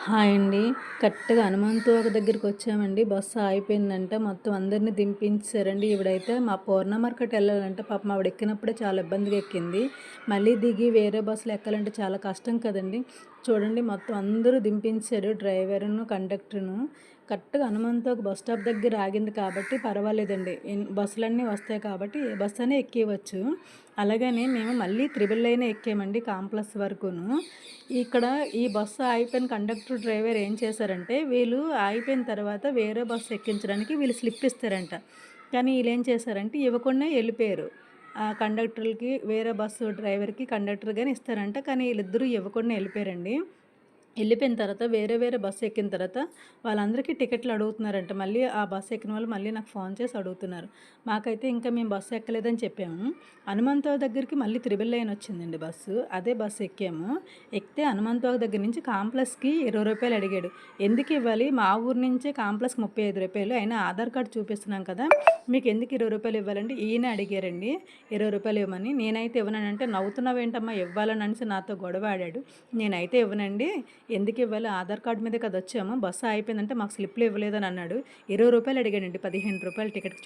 Hi అండి. కరెక్ట్‌గా హనుమంతోక దగ్గరికొచ్చామండి. Bus ఆగిపోయిందంట. మొత్తం అందరిని దింపించేసారండి. ఈవిడైతే మా పూర్ణ మార్కెట్ ఎళ్ళాలంట. పాపం ఆవిడ ఎక్కినప్పుడే చాలా ఇబ్బందిగా ఎక్కింది. మళ్ళీ దిగి వేరే బస్సులో ఎక్కాలంటే చాలా కష్టం కదండీ! చూడండి మొత్తం అందరూ దింపించారు. డ్రైవరును, కండక్టరును. కరెక్ట్‌గా హనుమంతోక బస్ స్టాప్ దగ్గర ఆగింది కాబట్టి పర్వాలేదండి. బస్సులన్నీ వస్తాయి కాబట్టి ఏ బస్సైనా ఎక్కేయవచ్చు. అలాగని మేము మళ్ళీ త్రిబుల్ లైనే ఎక్కామండి కాంప్లెక్స్ వరకును. ఇక్కడ ఈ బస్సు ఆగిపోయిన కండక్టర్, డ్రైవర్ ఏం చేశారంటే, వీళ్ళు ఆగిపోయిన తర్వాత వేరే బస్సు ఎక్కించడానికి వీళ్ళు స్లిప్ ఇస్తారంట. కానీ ఈళ్ళేం చేశారంటే, ఇవ్వకుండానే ఎళ్ళిపోయారు. ఆ కండక్టర్‌లకి, వేరే బస్సు డ్రైవర్‌కి, కండక్టర్ గాని ఇస్తారంట. కానీ ఈళ్ళిద్దరూ ఇవ్వకుండా ఎళ్ళిపోయారండి. ఎళ్ళిపోయిన తర్వాత వేరే వేరే బస్సు ఎక్కిన తర్వాత వాళ్ళందరికీ టికెట్లు అడుగుతున్నారంట. మళ్ళీ ఆ బస్సు ఎక్కిన వాళ్ళు మళ్ళీ నాకు ఫోన్ చేసి అడుగుతున్నారు. మాకైతే ఇంకా మేము బస్సు ఎక్కలేదని చెప్పాము. హనుమంతోక దగ్గరికి మళ్ళీ త్రిబుల్ లైన్ వచ్చిందండి బస్సు. అదే బస్సు ఎక్కాము. ఎక్కితే హనుమంతోక దగ్గర నుంచి కాంప్లెక్స్‌కి రూ. 20 అడిగాడు. ఎందుకు ఇవ్వాలి? మా ఊరు నుంచే కాంప్లెక్స్‌కి రూ. 35 అయినా ఆధార్ కార్డ్ చూపిస్తున్నాం కదా! మీకు ఎందుకు రూ. 20 ఇవ్వాలంటే ఈయనే అడిగారండి. రూ. 20 ఇవ్వమని. నేనైతే ఇవ్వననంటే నవ్వుతున్నావేంటమ్మా ఇవ్వాలని అనేసి నాతో గొడవ ఆడాడు. నేనైతే ఇవ్వనండి. ఎందుకివ్వాలి? ఆధార్ కార్డ్ మీదే కదా వచ్చాము. బస్సు ఆగిపోయిందంటే మాకు స్లిప్‌లు ఇవ్వలేదని అన్నాడు. రూ. 20 అడిగాడండి. రూ. 15 టికెట్‌కి.